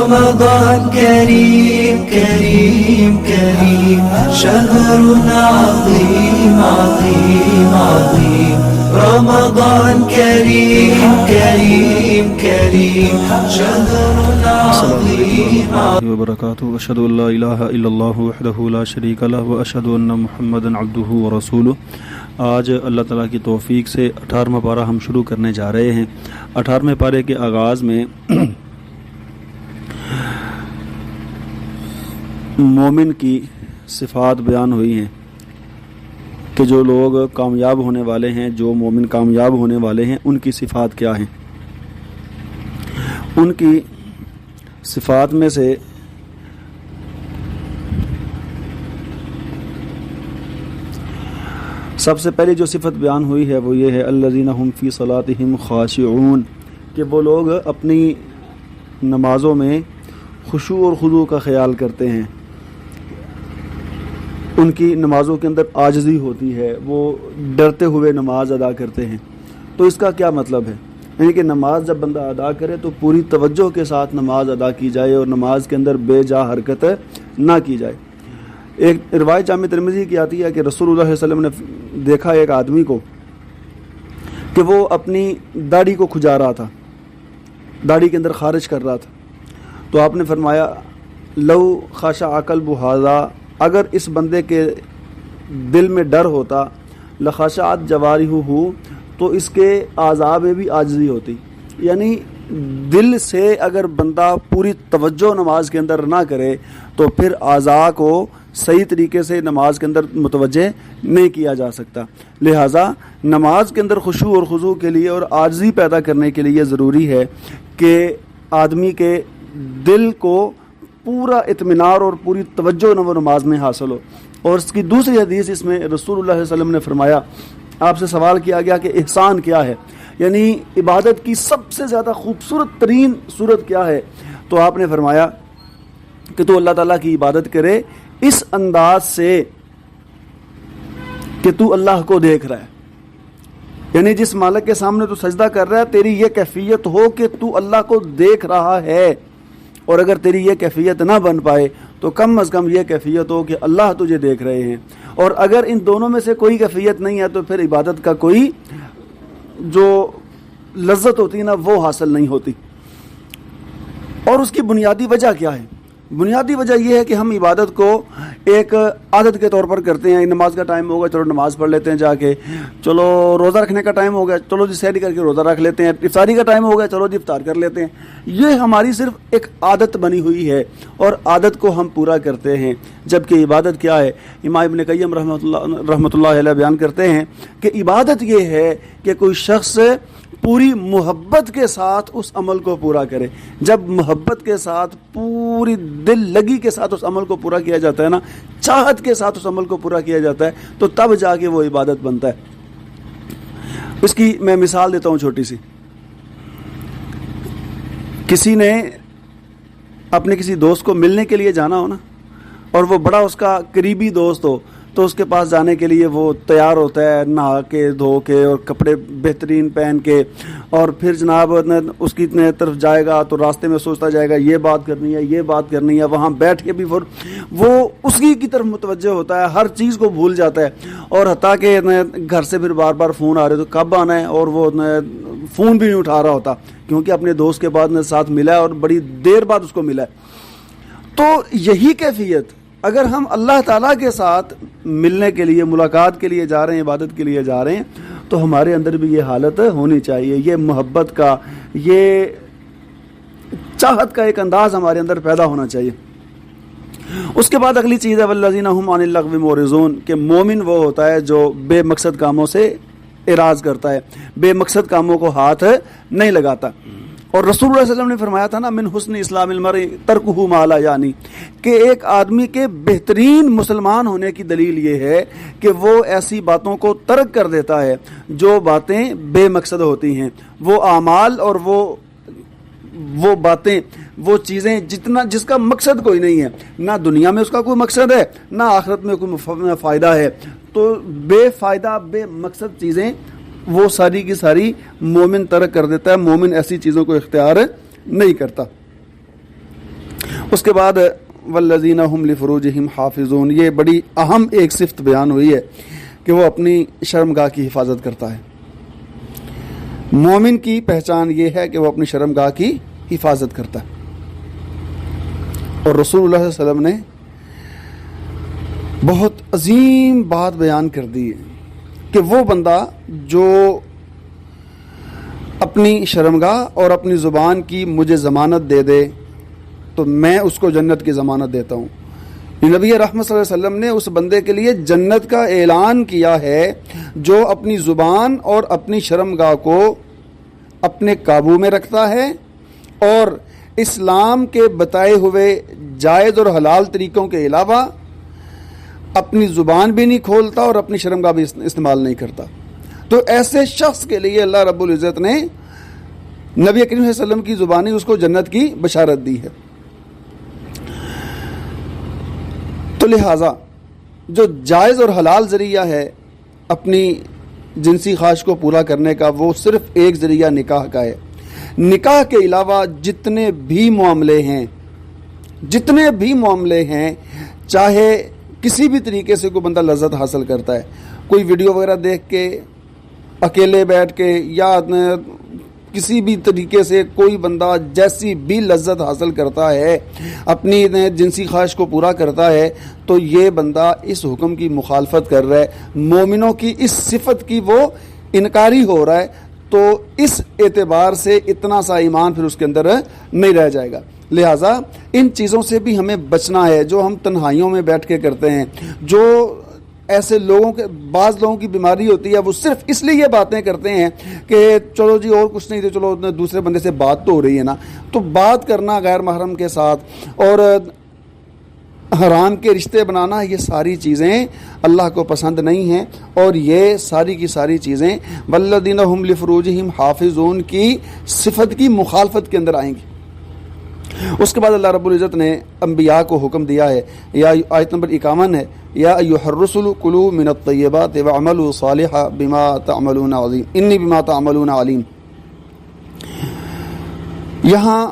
رمضان كريم كريم كريم شهر عظيم عظيم عظيم رمضان كريم كريم كريم شهر عظيم وبركاته أشهد أن لا إله إلا الله وحده لا شريك له وأشهد أن محمدا عبده ورسوله۔ آج اللہ تعالیٰ کی توفیق سے 18واں پارہ ہم شروع کرنے جا رہے ہیں۔ 18ویں پارے کے آغاز میں مومن کی صفات بیان ہوئی ہیں کہ جو لوگ کامیاب ہونے والے ہیں، جو مومن کامیاب ہونے والے ہیں، ان کی صفات کیا ہیں۔ ان کی صفات میں سے سب سے پہلی جو صفت بیان ہوئی ہے وہ یہ ہے الذین هم فی صلاتہم خاشعون، کہ وہ لوگ اپنی نمازوں میں خشوع اور خضوع کا خیال کرتے ہیں، ان کی نمازوں کے اندر عاجزی ہوتی ہے، وہ ڈرتے ہوئے نماز ادا کرتے ہیں۔ تو اس کا کیا مطلب ہے؟ یعنی کہ نماز جب بندہ ادا کرے تو پوری توجہ کے ساتھ نماز ادا کی جائے اور نماز کے اندر بے جا حرکت نہ کی جائے۔ ایک روایت جامع ترمذی کی آتی ہے کہ رسول اللہ صلی اللہ علیہ وسلم نے دیکھا ایک آدمی کو کہ وہ اپنی داڑھی کو کھجا رہا تھا، داڑھی کے اندر خارج کر رہا تھا، تو آپ نے فرمایا لو خاشع قلب ھذا، اگر اس بندے کے دل میں ڈر ہوتا لخاشعت جوارحہ، تو اس کے اعضاء میں بھی عاجزی ہوتی۔ یعنی دل سے اگر بندہ پوری توجہ نماز کے اندر نہ کرے تو پھر اعضاء کو صحیح طریقے سے نماز کے اندر متوجہ نہیں کیا جا سکتا۔ لہٰذا نماز کے اندر خشوع اور خضوع کے لیے اور عاجزی پیدا کرنے کے لیے ضروری ہے کہ آدمی کے دل کو پورا اطمینان اور پوری توجہ نماز میں حاصل ہو۔ اور اس کی دوسری حدیث اس میں رسول اللہ صلی اللہ علیہ وسلم نے فرمایا، آپ سے سوال کیا گیا کہ احسان کیا ہے، یعنی عبادت کی سب سے زیادہ خوبصورت ترین صورت کیا ہے، تو آپ نے فرمایا کہ تو اللہ تعالیٰ کی عبادت کرے اس انداز سے کہ تو اللہ کو دیکھ رہا ہے، یعنی جس مالک کے سامنے تو سجدہ کر رہا ہے تیری یہ کیفیت ہو کہ تو اللہ کو دیکھ رہا ہے، اور اگر تیری یہ کیفیت نہ بن پائے تو کم از کم یہ کیفیت ہو کہ اللہ تجھے دیکھ رہے ہیں، اور اگر ان دونوں میں سے کوئی کیفیت نہیں ہے تو پھر عبادت کا کوئی جو لذت ہوتی ہے نا وہ حاصل نہیں ہوتی۔ اور اس کی بنیادی وجہ کیا ہے؟ بنیادی وجہ یہ ہے کہ ہم عبادت کو ایک عادت کے طور پر کرتے ہیں، نماز کا ٹائم ہوگا چلو نماز پڑھ لیتے ہیں جا کے، چلو روزہ رکھنے کا ٹائم ہو گیا چلو جی سحری کر کے روزہ رکھ لیتے ہیں، افطاری کا ٹائم ہو گیا چلو جی افطار کر لیتے ہیں۔ یہ ہماری صرف ایک عادت بنی ہوئی ہے اور عادت کو ہم پورا کرتے ہیں، جبکہ عبادت کیا ہے؟ امام ابن قیم رحمۃ اللہ علیہ بیان کرتے ہیں کہ عبادت یہ ہے کہ کوئی شخص پوری محبت کے ساتھ اس عمل کو پورا کرے۔ جب محبت کے ساتھ پوری دل لگی کے ساتھ اس عمل کو پورا کیا جاتا ہے نا، چاہت کے ساتھ اس عمل کو پورا کیا جاتا ہے، تو تب جا کے وہ عبادت بنتا ہے۔ اس کی میں مثال دیتا ہوں چھوٹی سی۔ کسی نے اپنے کسی دوست کو ملنے کے لیے جانا ہو نا، اور وہ بڑا اس کا قریبی دوست ہو، تو اس کے پاس جانے کے لیے وہ تیار ہوتا ہے، نہا کے دھو کے اور کپڑے بہترین پہن کے، اور پھر جناب اس کی طرف جائے گا تو راستے میں سوچتا جائے گا یہ بات کرنی ہے یہ بات کرنی ہے، وہاں بیٹھ کے بھی پھر وہ اسی کی طرف متوجہ ہوتا ہے، ہر چیز کو بھول جاتا ہے، اور حتیٰ کہ گھر سے پھر بار بار فون آ رہے تو کب آنا ہے، اور وہ فون بھی نہیں اٹھا رہا ہوتا کیونکہ اپنے دوست کے بعد ساتھ ملا ہے اور بڑی دیر بعد اس کو ملا ہے۔ تو یہی کیفیت اگر ہم اللہ تعالیٰ کے ساتھ ملنے کے لیے ملاقات کے لیے جا رہے ہیں، عبادت کے لیے جا رہے ہیں، تو ہمارے اندر بھی یہ حالت ہونی چاہیے، یہ محبت کا یہ چاہت کا ایک انداز ہمارے اندر پیدا ہونا چاہیے۔ اس کے بعد اگلی چیز ہے والذین هم عن اللغو معرضون، کہ مومن وہ ہوتا ہے جو بے مقصد کاموں سے اعراض کرتا ہے، بے مقصد کاموں کو ہاتھ نہیں لگاتا۔ اور رسول اللہ صلی اللہ علیہ وسلم نے فرمایا تھا نا من حسن اسلام المرء ترکہ ما لا یعنی، کہ ایک آدمی کے بہترین مسلمان ہونے کی دلیل یہ ہے کہ وہ ایسی باتوں کو ترک کر دیتا ہے جو باتیں بے مقصد ہوتی ہیں، وہ اعمال اور وہ باتیں وہ چیزیں جس کا مقصد کوئی نہیں ہے، نہ دنیا میں اس کا کوئی مقصد ہے نہ آخرت میں کوئی فائدہ ہے، تو بے فائدہ بے مقصد چیزیں وہ ساری کی ساری مومن ترک کر دیتا ہے، مومن ایسی چیزوں کو اختیار نہیں کرتا۔ اس کے بعد والذین هم لفروجہم حافظون، یہ بڑی اہم ایک صفت بیان ہوئی ہے کہ وہ اپنی شرمگاہ کی حفاظت کرتا ہے۔ مومن کی پہچان یہ ہے کہ وہ اپنی شرمگاہ کی حفاظت کرتا ہے۔ اور رسول اللہ صلی اللہ علیہ وسلم نے بہت عظیم بات بیان کر دی ہے کہ وہ بندہ جو اپنی شرمگاہ اور اپنی زبان کی مجھے ضمانت دے دے تو میں اس کو جنت کی ضمانت دیتا ہوں۔ نبی رحمت صلی اللہ علیہ وسلم نے اس بندے کے لیے جنت کا اعلان کیا ہے جو اپنی زبان اور اپنی شرمگاہ کو اپنے قابو میں رکھتا ہے اور اسلام کے بتائے ہوئے جائز اور حلال طریقوں کے علاوہ اپنی زبان بھی نہیں کھولتا اور اپنی شرمگاہ بھی استعمال نہیں کرتا۔ تو ایسے شخص کے لیے اللہ رب العزت نے نبی کریم صلی اللہ علیہ وسلم کی زبانی اس کو جنت کی بشارت دی ہے۔ تو لہٰذا جو جائز اور حلال ذریعہ ہے اپنی جنسی خواہش کو پورا کرنے کا، وہ صرف ایک ذریعہ نکاح کا ہے۔ نکاح کے علاوہ جتنے بھی معاملے ہیں چاہے کسی بھی طریقے سے کوئی بندہ لذت حاصل کرتا ہے، کوئی ویڈیو وغیرہ دیکھ کے، اکیلے بیٹھ کے، یا کسی بھی طریقے سے کوئی بندہ جیسی بھی لذت حاصل کرتا ہے، اپنی جنسی خواہش کو پورا کرتا ہے، تو یہ بندہ اس حکم کی مخالفت کر رہا ہے، مومنوں کی اس صفت کی وہ انکاری ہو رہا ہے۔ تو اس اعتبار سے اتنا سا ایمان پھر اس کے اندر نہیں رہ جائے گا۔ لہٰذا ان چیزوں سے بھی ہمیں بچنا ہے جو ہم تنہائیوں میں بیٹھ کے کرتے ہیں۔ جو ایسے لوگوں کے، بعض لوگوں کی بیماری ہوتی ہے، وہ صرف اس لیے یہ باتیں کرتے ہیں کہ چلو جی اور کچھ نہیں تو چلو دوسرے بندے سے بات تو ہو رہی ہے نا۔ تو بات کرنا غیر محرم کے ساتھ اور حرام کے رشتے بنانا، یہ ساری چیزیں اللہ کو پسند نہیں ہیں، اور یہ ساری کی ساری چیزیں والذین هم لفروجہم حافظون کی صفت کی مخالفت کے اندر آئیں گی۔ اس کے بعد اللہ رب العزت نے انبیاء کو حکم دیا ہے، یا آیت نمبر 51 ہے، یا ایھا الرسل کلوا من الطیبات واعملوا صالحا بما تعملون علیم انی بما تعملون علیم۔ یہاں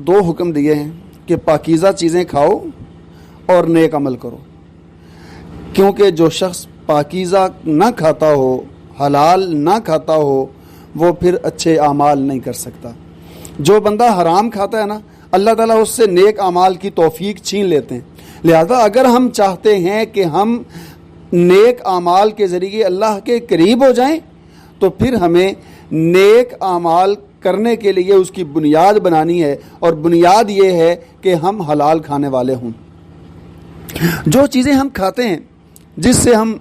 دو حکم دیے ہیں کہ پاکیزہ چیزیں کھاؤ اور نیک عمل کرو، کیونکہ جو شخص پاکیزہ نہ کھاتا ہو، حلال نہ کھاتا ہو، وہ پھر اچھے اعمال نہیں کر سکتا۔ جو بندہ حرام کھاتا ہے نا، اللہ تعالیٰ اس سے نیک اعمال کی توفیق چھین لیتے ہیں۔ لہذا اگر ہم چاہتے ہیں کہ ہم نیک اعمال کے ذریعے اللہ کے قریب ہو جائیں، تو پھر ہمیں نیک اعمال کرنے کے لیے اس کی بنیاد بنانی ہے، اور بنیاد یہ ہے کہ ہم حلال کھانے والے ہوں۔ جو چیزیں ہم کھاتے ہیں، جس سے ہم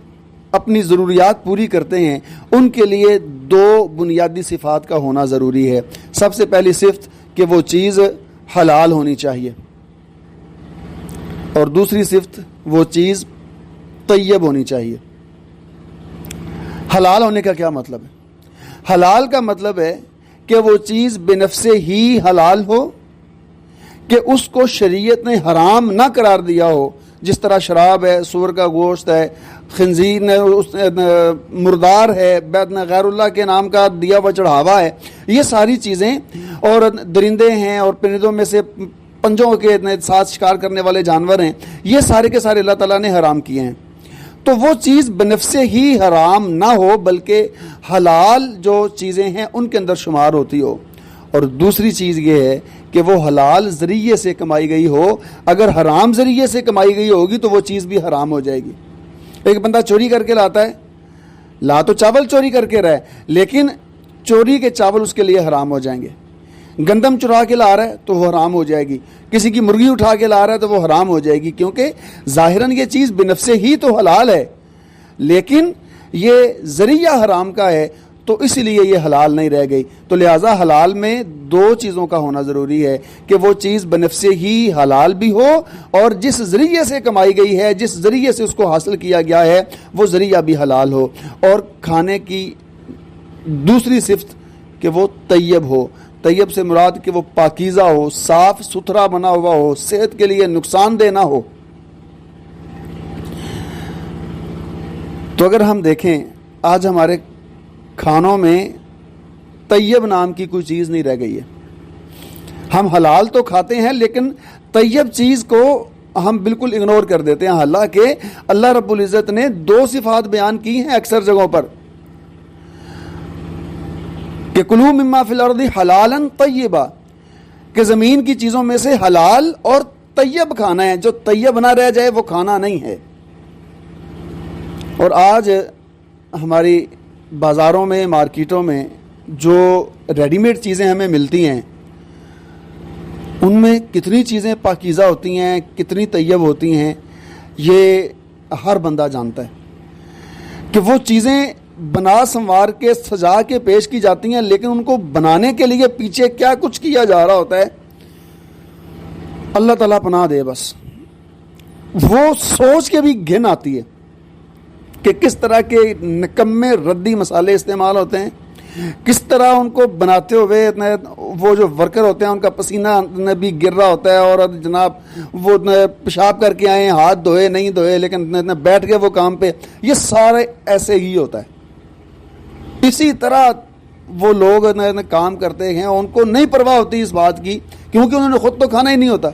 اپنی ضروریات پوری کرتے ہیں، ان کے لیے دو بنیادی صفات کا ہونا ضروری ہے۔ سب سے پہلی صفت کہ وہ چیز حلال ہونی چاہیے، اور دوسری صفت وہ چیز طیب ہونی چاہیے۔ حلال ہونے کا کیا مطلب ہے؟ حلال کا مطلب ہے کہ وہ چیز بنفسے ہی حلال ہو، کہ اس کو شریعت نے حرام نہ قرار دیا ہو، جس طرح شراب ہے، سور کا گوشت ہے، خنزیر مردار ہے، غیر اللہ کے نام کا دیا ہوا چڑھاوا ہے، یہ ساری چیزیں، اور درندے ہیں اور پرندوں میں سے پنجوں کے ساتھ شکار کرنے والے جانور ہیں، یہ سارے کے سارے اللہ تعالیٰ نے حرام کیے ہیں۔ تو وہ چیز بنفسے ہی حرام نہ ہو، بلکہ حلال جو چیزیں ہیں ان کے اندر شمار ہوتی ہو۔ اور دوسری چیز یہ ہے کہ وہ حلال ذریعے سے کمائی گئی ہو۔ اگر حرام ذریعے سے کمائی گئی ہوگی تو وہ چیز بھی حرام ہو جائے گی۔ ایک بندہ چوری کر کے لاتا ہے، لا تو چاول چوری کر کے رہا ہے، لیکن چوری کے چاول اس کے لیے حرام ہو جائیں گے۔ گندم چرا کے لا رہا ہے تو وہ حرام ہو جائے گی، کسی کی مرغی اٹھا کے لا رہا ہے تو وہ حرام ہو جائے گی، کیونکہ ظاہراً یہ چیز بنفسے ہی تو حلال ہے، لیکن یہ ذریعہ حرام کا ہے، تو اس لیے یہ حلال نہیں رہ گئی۔ تو لہٰذا حلال میں دو چیزوں کا ہونا ضروری ہے، کہ وہ چیز بنفسے ہی حلال بھی ہو، اور جس ذریعے سے کمائی گئی ہے، جس ذریعے سے اس کو حاصل کیا گیا ہے، وہ ذریعہ بھی حلال ہو۔ اور کھانے کی دوسری صفت کہ وہ طیب ہو۔ طیب سے مراد کہ وہ پاکیزہ ہو، صاف ستھرا بنا ہوا ہو، صحت کے لیے نقصان دہ نہ ہو۔ تو اگر ہم دیکھیں آج ہمارے کھانوں میں طیب نام کی کوئی چیز نہیں رہ گئی ہے۔ ہم حلال تو کھاتے ہیں، لیکن طیب چیز کو ہم بالکل اگنور کر دیتے ہیں، حالانکہ اللہ رب العزت نے 2 صفات بیان کی ہیں اکثر جگہوں پر کہ کلوا مما فی الارض حلالا طیبا، کہ زمین کی چیزوں میں سے حلال اور طیب کھانا ہے، جو طیب نہ رہ جائے وہ کھانا نہیں ہے۔ اور آج ہماری بازاروں میں، مارکیٹوں میں جو ریڈی میڈ چیزیں ہمیں ملتی ہیں ان میں کتنی چیزیں پاکیزہ ہوتی ہیں، کتنی طیب ہوتی ہیں، یہ ہر بندہ جانتا ہے کہ وہ چیزیں بنا سنوار کے سجا کے پیش کی جاتی ہیں، لیکن ان کو بنانے کے لیے پیچھے کیا کچھ کیا جا رہا ہوتا ہے، اللہ تعالیٰ پناہ دے۔ بس وہ سوچ کے بھی گھن آتی ہے کہ کس طرح کے نکمے ردی مسالے استعمال ہوتے ہیں، کس طرح ان کو بناتے ہوئے وہ جو ورکر ہوتے ہیں ان کا پسینہ بھی گر رہا ہوتا ہے، اور جناب وہ پیشاب کر کے آئے، ہاتھ دھوئے نہیں دھوئے، لیکن بیٹھ گئے وہ کام پہ، یہ سارے ایسے ہی ہوتا ہے۔ اسی طرح وہ لوگ کام کرتے ہیں، ان کو نہیں پرواہ ہوتی اس بات کی، کیونکہ انہوں نے خود تو کھانا ہی نہیں ہوتا۔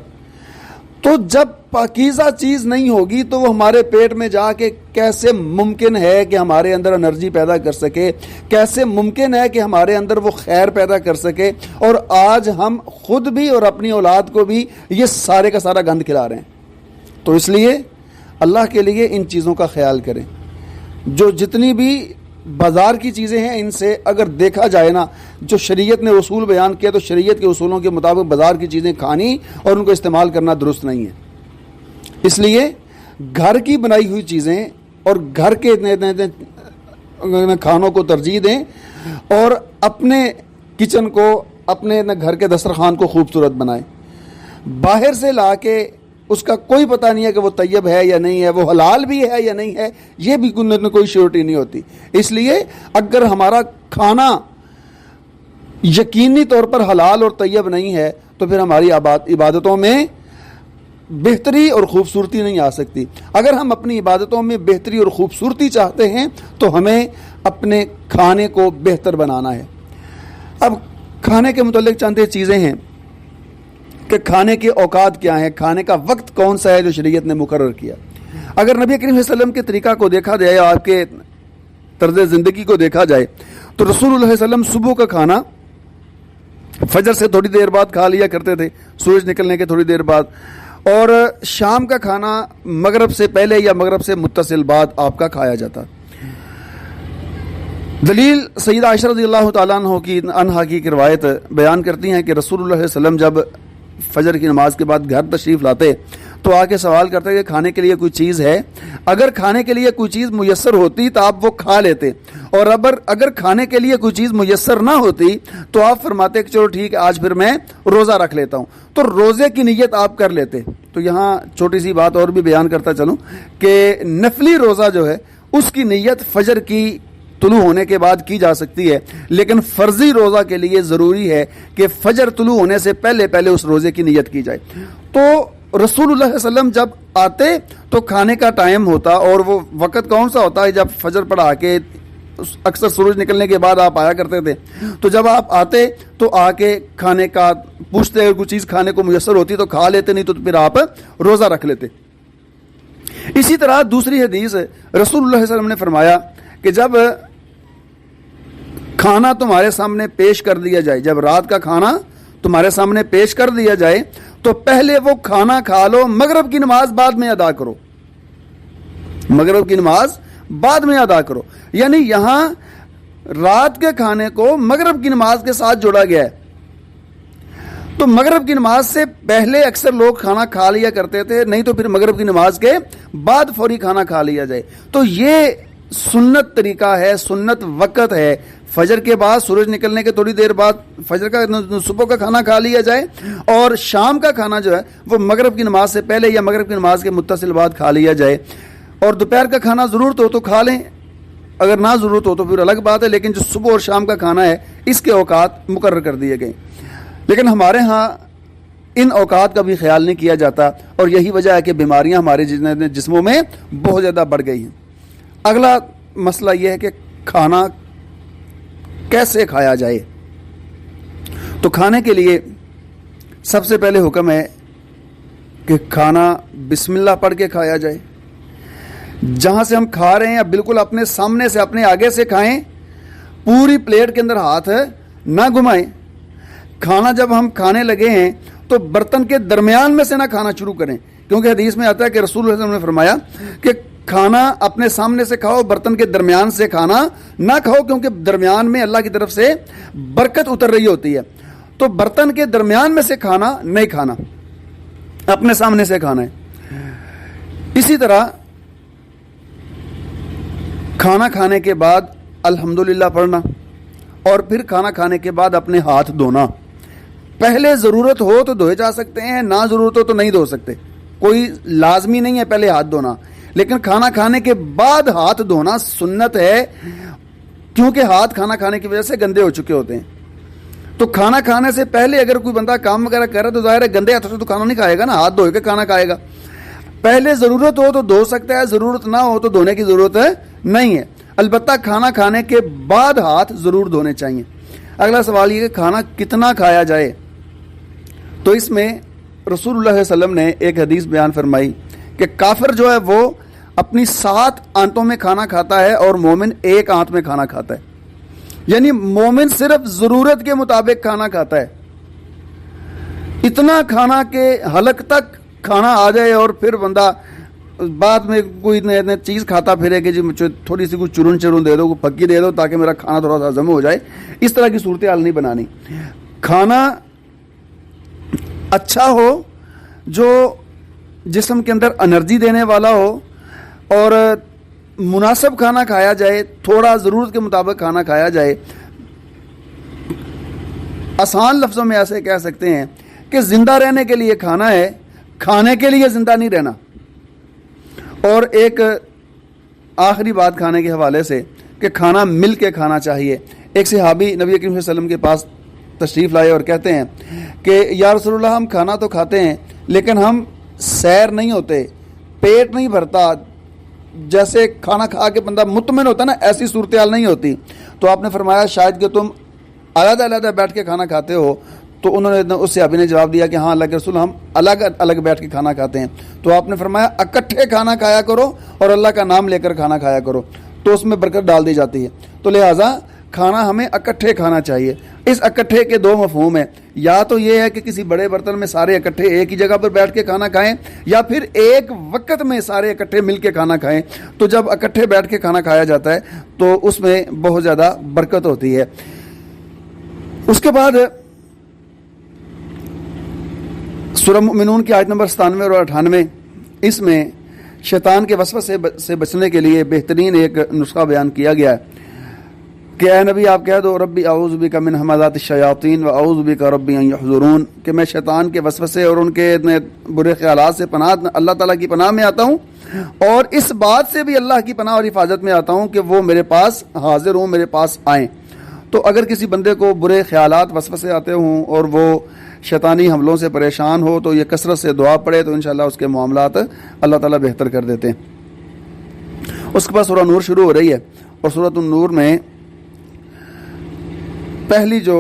تو جب پاکیزہ چیز نہیں ہوگی تو وہ ہمارے پیٹ میں جا کے کیسے ممکن ہے کہ ہمارے اندر انرجی پیدا کر سکے، کیسے ممکن ہے کہ ہمارے اندر وہ خیر پیدا کر سکے، اور آج ہم خود بھی اور اپنی اولاد کو بھی یہ سارے کا سارا گند کھلا رہے ہیں۔ تو اس لیے اللہ کے لیے ان چیزوں کا خیال کریں۔ جو جتنی بھی بازار کی چیزیں ہیں ان سے اگر دیکھا جائے نا، جو شریعت نے اصول بیان کیا تو شریعت کے اصولوں کے مطابق بازار کی چیزیں کھانی اور ان کو استعمال کرنا درست نہیں ہے۔ اس لیے گھر کی بنائی ہوئی چیزیں اور گھر کے کھانوں کو ترجیح دیں، اور اپنے کچن کو، اپنے گھر کے دسترخوان کو خوبصورت بنائیں۔ باہر سے لا کے اس کا کوئی پتہ نہیں ہے کہ وہ طیب ہے یا نہیں ہے، وہ حلال بھی ہے یا نہیں ہے، یہ بھی کوئی شیورٹی نہیں ہوتی۔ اس لیے اگر ہمارا کھانا یقینی طور پر حلال اور طیب نہیں ہے تو پھر ہماری عبادتوں میں بہتری اور خوبصورتی نہیں آ سکتی۔ اگر ہم اپنی عبادتوں میں بہتری اور خوبصورتی چاہتے ہیں تو ہمیں اپنے کھانے کو بہتر بنانا ہے۔ اب کھانے کے متعلق چند چیزیں ہیں کہ کھانے کے اوقات کیا ہیں، کھانے کا وقت کون سا ہے جو شریعت نے مقرر کیا۔ اگر نبی کریم صلی اللہ علیہ وسلم کے طریقہ کو دیکھا جائے، آپ کے طرز زندگی کو دیکھا جائے، تو رسول اللہ صلی اللہ علیہ وسلم صبح کا کھانا فجر سے تھوڑی دیر بعد کھا لیا کرتے تھے، سورج نکلنے کے تھوڑی دیر بعد، اور شام کا کھانا مغرب سے پہلے یا مغرب سے متصل بعد آپ کا کھایا جاتا۔ دلیل سیدہ عائشہ رضی اللہ تعالیٰ عنہا کی روایت بیان کرتی ہیں کہ رسول اللہ صلی اللہ علیہ وسلم جب فجر کی نماز کے بعد گھر تشریف لاتے تو آ کے سوال کرتے کہ کھانے کے لیے کوئی چیز ہے؟ اگر کھانے کے لیے کوئی چیز میسر ہوتی تو آپ وہ کھا لیتے، اور اگر کھانے کے لیے کوئی چیز میسر نہ ہوتی تو آپ فرماتے کہ چلو ٹھیک ہے آج پھر میں روزہ رکھ لیتا ہوں، تو روزے کی نیت آپ کر لیتے۔ تو یہاں چھوٹی سی بات اور بھی بیان کرتا چلوں کہ نفلی روزہ جو ہے اس کی نیت فجر کی طلوع ہونے کے بعد کی جا سکتی ہے، لیکن فرضی روزہ کے لیے ضروری ہے کہ فجر طلوع ہونے سے پہلے اس روزے کی نیت کی جائے۔ تو رسول اللہ صلی اللہ علیہ وسلم جب آتے تو کھانے کا ٹائم ہوتا، اور وہ وقت کون سا ہوتا ہے؟ جب فجر پڑھا کے اکثر سورج نکلنے کے بعد آپ آیا کرتے تھے، تو جب آپ آتے تو آ کے کھانے کا پوچھتے، اگر کوئی چیز کھانے کو میسر ہوتی تو کھا لیتے، نہیں تو پھر آپ روزہ رکھ لیتے۔ اسی طرح دوسری حدیث رسول اللہ صلی اللہ علیہ وسلم نے فرمایا کہ جب کھانا تمہارے سامنے پیش کر دیا جائے، جب رات کا کھانا تمہارے سامنے پیش کر دیا جائے تو پہلے وہ کھانا کھا لو، مغرب کی نماز بعد میں ادا کرو، مغرب کی نماز بعد میں ادا کرو۔ یعنی یہاں رات کے کھانے کو مغرب کی نماز کے ساتھ جوڑا گیا ہے۔ تو مغرب کی نماز سے پہلے اکثر لوگ کھانا کھا لیا کرتے تھے، نہیں تو پھر مغرب کی نماز کے بعد فوری کھانا کھا لیا جائے۔ تو یہ سنت طریقہ ہے، سنت وقت ہے، فجر کے بعد سورج نکلنے کے تھوڑی دیر بعد فجر کا صبح کا کھانا کھا لیا جائے، اور شام کا کھانا جو ہے وہ مغرب کی نماز سے پہلے یا مغرب کی نماز کے متصل بعد کھا لیا جائے، اور دوپہر کا کھانا ضرورت ہو تو کھا لیں، اگر نہ ضرورت ہو تو پھر الگ بات ہے، لیکن جو صبح اور شام کا کھانا ہے اس کے اوقات مقرر کر دیے گئے۔ لیکن ہمارے ہاں ان اوقات کا بھی خیال نہیں کیا جاتا، اور یہی وجہ ہے کہ بیماریاں ہمارے جسموں میں بہت زیادہ بڑھ گئی ہیں۔ اگلا مسئلہ یہ ہے کہ کھانا کیسے کھایا جائے۔ تو کھانے کے لیے سب سے پہلے حکم ہے کہ کھانا بسم اللہ پڑھ کے کھایا جائے. جہاں سے ہم کھا رہے ہیں بالکل اپنے سامنے سے اپنے آگے سے کھائیں, پوری پلیٹ کے اندر ہاتھ نہ گھمائیں. کھانا جب ہم کھانے لگے ہیں تو برتن کے درمیان میں سے نہ کھانا شروع کریں, کیونکہ حدیث میں آتا ہے کہ رسول اللہ صلی اللہ علیہ وسلم نے فرمایا کہ کھانا اپنے سامنے سے کھاؤ, برتن کے درمیان سے کھانا نہ کھاؤ, کیونکہ درمیان میں اللہ کی طرف سے برکت اتر رہی ہوتی ہے. تو برتن کے درمیان میں سے کھانا نہیں کھانا, اپنے سامنے سے کھانا ہے. اسی طرح کھانا کھانے کے بعد الحمدللہ پڑھنا, اور پھر کھانا کھانے کے بعد اپنے ہاتھ دھونا. پہلے ضرورت ہو تو دھوئے جا سکتے ہیں, نہ ضرورت ہو تو نہیں دھو سکتے, کوئی لازمی نہیں ہے پہلے ہاتھ دھونا. لیکن کھانا کھانے کے بعد ہاتھ دھونا سنت ہے, کیونکہ ہاتھ کھانا کھانے کی وجہ سے گندے ہو چکے ہوتے ہیں. تو کھانا کھانے سے پہلے اگر کوئی بندہ کام وغیرہ کر رہا ہے تو ظاہر ہے گندے ہاتھوں سے تو کھانا نہیں کھائے گا نا, ہاتھ دھو کے کھانا کھائے گا. پہلے ضرورت ہو تو دھو سکتا ہے, ضرورت نہ ہو تو دھونے کی ضرورت نہیں ہے. البتہ کھانا کھانے کے بعد ہاتھ ضرور دھونے چاہیے. اگلا سوال یہ کہ کھانا کتنا کھایا جائے. تو اس میں رسول اللہ صلی اللہ علیہ وسلم نے ایک حدیث بیان فرمائی کہ کافر جو ہے وہ اپنی 7 آنتوں میں کھانا کھاتا ہے اور مومن 1 آنت میں کھانا کھاتا ہے. یعنی مومن صرف ضرورت کے مطابق کھانا کھاتا ہے. اتنا کھانا کہ حلق تک کھانا آ جائے اور پھر بندہ بعد میں کوئی نئی چیز کھاتا پھرے کہ جی مجھے تھوڑی سی کچھ چرون دے دو, کوئی پکی دے دو تاکہ میرا کھانا تھوڑا سا ہضم ہو جائے. اس طرح کی صورتحال نہیں بنانی. کھانا اچھا ہو, جو جسم کے اندر انرجی دینے والا ہو, اور مناسب کھانا کھایا جائے, تھوڑا ضرورت کے مطابق کھانا کھایا جائے. آسان لفظوں میں ایسے کہہ سکتے ہیں کہ زندہ رہنے کے لیے کھانا ہے, کھانے کے لیے زندہ نہیں رہنا. اور ایک آخری بات کھانے کے حوالے سے کہ کھانا مل کے کھانا چاہیے. ایک صحابی نبی کریم صلی اللہ علیہ وسلم کے پاس تشریف لائے اور کہتے ہیں کہ یا رسول اللہ, ہم کھانا تو کھاتے ہیں لیکن ہم سیر نہیں ہوتے, پیٹ نہیں بھرتا, جیسے کھانا کھا کے بندہ مطمئن ہوتا نا, ایسی صورتحال نہیں ہوتی. تو آپ نے فرمایا شاید کہ تم علیحدہ علیحدہ بیٹھ کے کھانا کھاتے ہو. تو انہوں نے اس صحابی نے جواب دیا کہ ہاں اللہ کے رسول, ہم الگ الگ بیٹھ کے کھانا کھاتے ہیں. تو آپ نے فرمایا اکٹھے کھانا کھایا کرو اور اللہ کا نام لے کر کھانا کھایا کرو, تو اس میں برکت ڈال دی جاتی ہے. تو لہٰذا کھانا ہمیں اکٹھے کھانا چاہیے. اس اکٹھے کے 2 مفہوم ہیں, یا تو یہ ہے کہ کسی بڑے برتن میں سارے اکٹھے ایک ہی جگہ پر بیٹھ کے کھانا کھائیں, یا پھر ایک وقت میں سارے اکٹھے مل کے کھانا کھائیں. تو جب اکٹھے بیٹھ کے کھانا کھایا جاتا ہے تو اس میں بہت زیادہ برکت ہوتی ہے. اس کے بعد سورہ مومنون کی آیت نمبر 97 اور 98, اس میں شیطان کے وسوسے سے بچنے کے لیے بہترین ایک نسخہ بیان کیا گیا ہے کہ اے نبی آپ کہہ دو ربی اعوذ بک من ہمزات الشیاطین و اعوذ بک ربی ان یحضرون, کہ میں شیطان کے وسوسے اور ان کے برے خیالات سے اللہ تعالیٰ کی پناہ میں آتا ہوں, اور اس بات سے بھی اللہ کی پناہ اور حفاظت میں آتا ہوں کہ وہ میرے پاس حاضر ہوں, میرے پاس آئیں. تو اگر کسی بندے کو برے خیالات وسوسے آتے ہوں اور وہ شیطانی حملوں سے پریشان ہو تو یہ کثرت سے دعا پڑھے تو انشاءاللہ اس کے معاملات اللہ تعالیٰ بہتر کر دیتے ہیں. اس کے بعد سورہ نور شروع ہو رہی ہے, اور سورۃ النور میں پہلی جو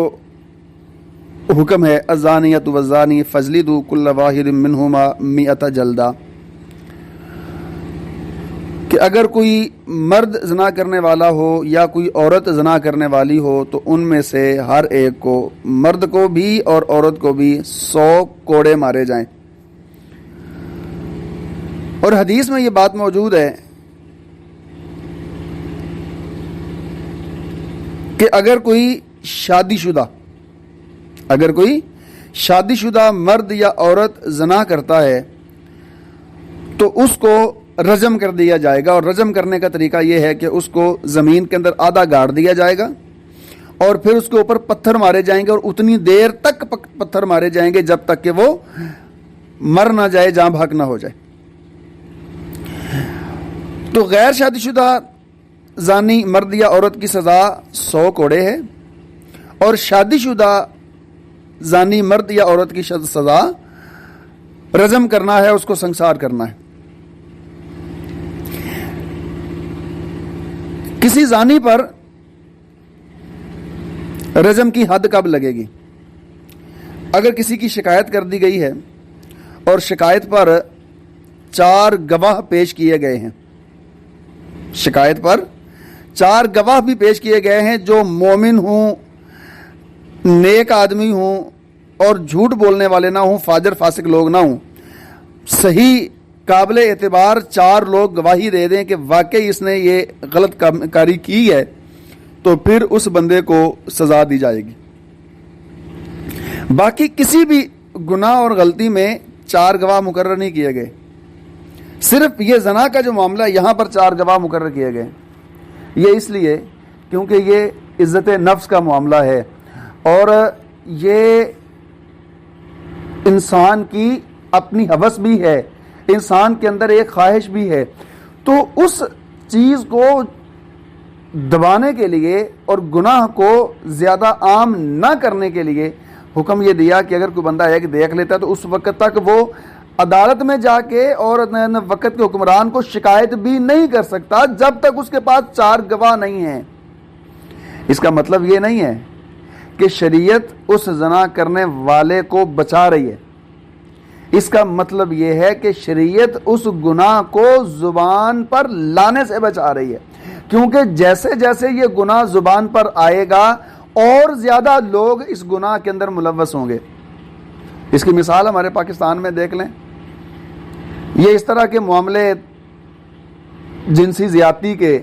حکم ہے الزانیۃ والزانی فاجلدوا کل واحد منہما 100 جلدہ, کہ اگر کوئی مرد زنا کرنے والا ہو یا کوئی عورت زنا کرنے والی ہو تو ان میں سے ہر ایک کو, مرد کو بھی اور عورت کو بھی 100 کوڑے مارے جائیں. اور حدیث میں یہ بات موجود ہے کہ اگر کوئی شادی شدہ مرد یا عورت زنا کرتا ہے تو اس کو رجم کر دیا جائے گا. اور رجم کرنے کا طریقہ یہ ہے کہ اس کو زمین کے اندر آدھا گاڑ دیا جائے گا اور پھر اس کے اوپر پتھر مارے جائیں گے, اور اتنی دیر تک پتھر مارے جائیں گے جب تک کہ وہ مر نہ جائے, جاں بحق نہ ہو جائے. تو غیر شادی شدہ زانی مرد یا عورت کی سزا 100 کوڑے ہے, اور شادی شدہ زانی مرد یا عورت کی سزا رجم کرنا ہے, اس کو سنسار کرنا ہے. کسی زانی پر رجم کی حد کب لگے گی؟ اگر کسی کی شکایت کر دی گئی ہے اور شکایت پر 4 گواہ پیش کیے گئے ہیں، شکایت پر 4 گواہ بھی پیش کیے گئے ہیں جو مومن ہوں، نیک آدمی ہوں اور جھوٹ بولنے والے نہ ہوں، فاجر فاسق لوگ نہ ہوں، صحیح قابل اعتبار 4 لوگ گواہی دے دیں کہ واقعی اس نے یہ غلط کاری کی ہے، تو پھر اس بندے کو سزا دی جائے گی۔ باقی کسی بھی گناہ اور غلطی میں 4 گواہ مقرر نہیں کیے گئے، صرف یہ زنا کا جو معاملہ ہے یہاں پر 4 گواہ مقرر کیے گئے۔ یہ اس لیے کیونکہ یہ عزت نفس کا معاملہ ہے اور یہ انسان کی اپنی ہوس بھی ہے، انسان کے اندر ایک خواہش بھی ہے، تو اس چیز کو دبانے کے لیے اور گناہ کو زیادہ عام نہ کرنے کے لیے حکم یہ دیا کہ اگر کوئی بندہ ایک دیکھ لیتا تو اس وقت تک وہ عدالت میں جا کے اور وقت کے حکمران کو شکایت بھی نہیں کر سکتا جب تک اس کے پاس 4 گواہ نہیں ہیں۔ اس کا مطلب یہ نہیں ہے کہ شریعت اس زنا کرنے والے کو بچا رہی ہے، اس کا مطلب یہ ہے کہ شریعت اس گناہ کو زبان پر لانے سے بچا رہی ہے، کیونکہ جیسے جیسے یہ گناہ زبان پر آئے گا اور زیادہ لوگ اس گناہ کے اندر ملوث ہوں گے۔ اس کی مثال ہمارے پاکستان میں دیکھ لیں، یہ اس طرح کے معاملے جنسی زیادتی کے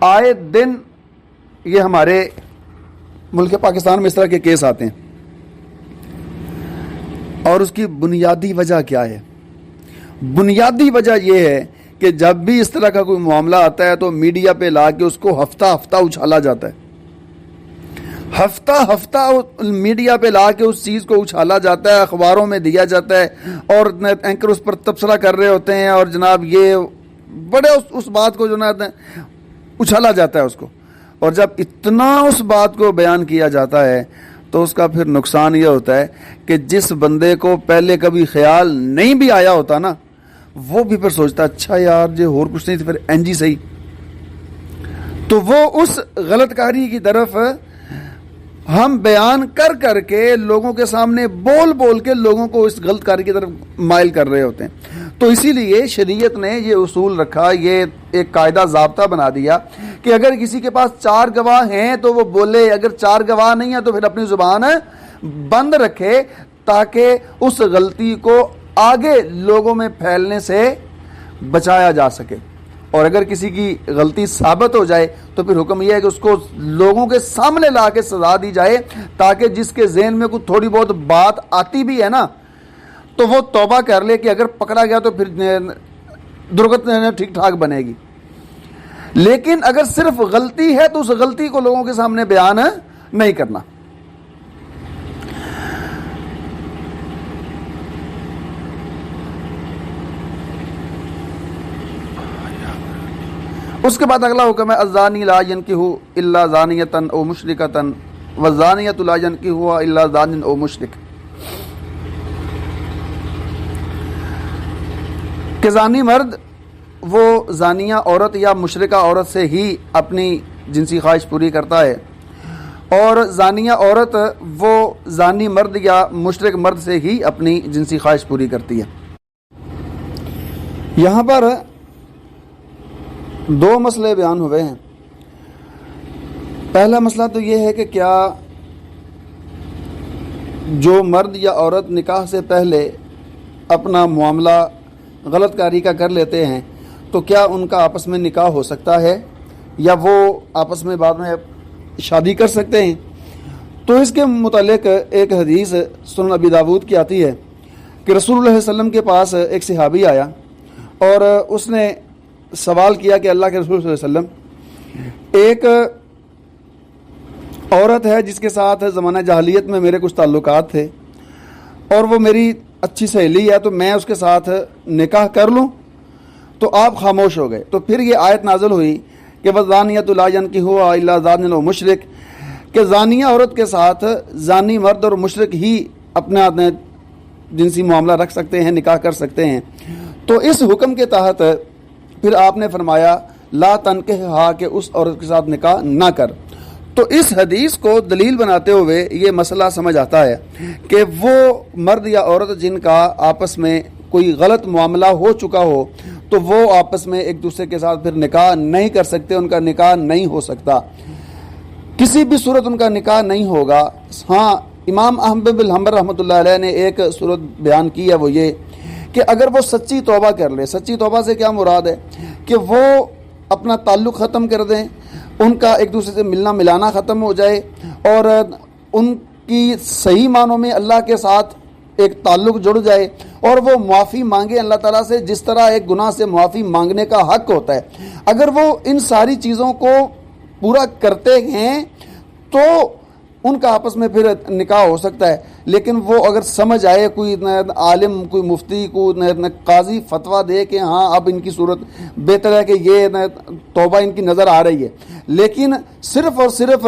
آئے دن یہ ہمارے ملک پاکستان میں اس طرح کے کیس آتے ہیں، اور اس کی بنیادی وجہ کیا ہے؟ بنیادی وجہ یہ ہے کہ جب بھی اس طرح کا کوئی معاملہ آتا ہے تو میڈیا پہ لا کے اس کو ہفتہ ہفتہ اچھالا جاتا ہے، ہفتہ ہفتہ میڈیا پہ لا کے اس چیز کو اچھالا جاتا ہے، اخباروں میں دیا جاتا ہے اور اینکر اس پر تبصرہ کر رہے ہوتے ہیں اور جناب یہ بڑے اس بات کو جو نا اچھالا جاتا ہے اس کو، اور جب اتنا اس بات کو بیان کیا جاتا ہے تو اس کا پھر نقصان یہ ہوتا ہے کہ جس بندے کو پہلے کبھی خیال نہیں بھی آیا ہوتا نا وہ بھی پھر سوچتا اچھا یار یہ اور کچھ نہیں تو پھر این جی صحیح، تو وہ اس غلط کاری کی طرف ہم بیان کر کر کے لوگوں کے سامنے بول بول کے لوگوں کو اس غلط کاری کی طرف مائل کر رہے ہوتے ہیں۔ تو اسی لیے شریعت نے یہ اصول رکھا، یہ ایک قاعدہ ضابطہ بنا دیا کہ اگر کسی کے پاس 4 گواہ ہیں تو وہ بولے، اگر 4 گواہ نہیں ہیں تو پھر اپنی زبان بند رکھے تاکہ اس غلطی کو آگے لوگوں میں پھیلنے سے بچایا جا سکے، اور اگر کسی کی غلطی ثابت ہو جائے تو پھر حکم یہ ہے کہ اس کو لوگوں کے سامنے لا کے سزا دی جائے تاکہ جس کے ذہن میں کوئی تھوڑی بہت بات آتی بھی ہے نا تو وہ توبہ کر لے کہ اگر پکڑا گیا تو پھر درگت ٹھیک ٹھاک بنے گی، لیکن اگر صرف غلطی ہے تو اس غلطی کو لوگوں کے سامنے بیان نہیں کرنا۔ اس کے بعد اگلا حکم ہے الزانی لا ینکح الا زانیۃ او مشرکۃ والزانیۃ لا ینکحها الا زان او مشرک، کہ زانی مرد وہ زانیہ عورت یا مشرکہ عورت سے ہی اپنی جنسی خواہش پوری کرتا ہے، اور زانیہ عورت وہ زانی مرد یا مشرک مرد سے ہی اپنی جنسی خواہش پوری کرتی ہے۔ یہاں پر 2 مسئلے بیان ہوئے ہیں۔ پہلا مسئلہ تو یہ ہے کہ کیا جو مرد یا عورت نکاح سے پہلے اپنا معاملہ غلط کاری کا کر لیتے ہیں تو کیا ان کا آپس میں نکاح ہو سکتا ہے یا وہ آپس میں بعد میں شادی کر سکتے ہیں؟ تو اس کے متعلق ایک حدیث سنن ابی داود کی آتی ہے کہ رسول اللہ صلی اللہ علیہ وسلم کے پاس ایک صحابی آیا اور اس نے سوال کیا کہ اللہ کے رسول صلی اللہ علیہ وسلم، ایک عورت ہے جس کے ساتھ زمانہ جاہلیت میں میرے کچھ تعلقات تھے اور وہ میری اچھی سہیلی ہے، تو میں اس کے ساتھ نکاح کر لوں؟ تو آپ خاموش ہو گئے۔ تو پھر یہ آیت نازل ہوئی کہ وَالزَّانِيَةُ لَا يَنكِحُهَا إِلَّا زَانٍ أَوْ مُشْرِكٍ، کہ زانیہ عورت کے ساتھ زانی مرد اور مشرک ہی اپنا جنسی معاملہ رکھ سکتے ہیں، نکاح کر سکتے ہیں۔ تو اس حکم کے تحت پھر آپ نے فرمایا لا تنکحھا، کہ اس عورت کے ساتھ نکاح نہ کر۔ تو اس حدیث کو دلیل بناتے ہوئے یہ مسئلہ سمجھ آتا ہے کہ وہ مرد یا عورت جن کا آپس میں کوئی غلط معاملہ ہو چکا ہو تو وہ آپس میں ایک دوسرے کے ساتھ پھر نکاح نہیں کر سکتے، ان کا نکاح نہیں ہو سکتا، کسی بھی صورت ان کا نکاح نہیں ہوگا۔ ہاں، امام احمد بن حنبل رحمۃ اللہ علیہ نے ایک صورت بیان کی ہے، وہ یہ کہ اگر وہ سچی توبہ کر لے۔ سچی توبہ سے کیا مراد ہے کہ وہ اپنا تعلق ختم کر دیں، ان کا ایک دوسرے سے ملنا ملانا ختم ہو جائے، اور ان کی صحیح معنوں میں اللہ کے ساتھ ایک تعلق جڑ جائے، اور وہ معافی مانگے اللہ تعالیٰ سے جس طرح ایک گناہ سے معافی مانگنے کا حق ہوتا ہے۔ اگر وہ ان ساری چیزوں کو پورا کرتے ہیں تو ان کا آپس میں پھر نکاح ہو سکتا ہے۔ لیکن وہ اگر سمجھ آئے، کوئی عالم، کوئی مفتی، کوئی قاضی فتویٰ دے کہ ہاں اب ان کی صورت بہتر ہے کہ یہ توبہ ان کی نظر آ رہی ہے، لیکن صرف اور صرف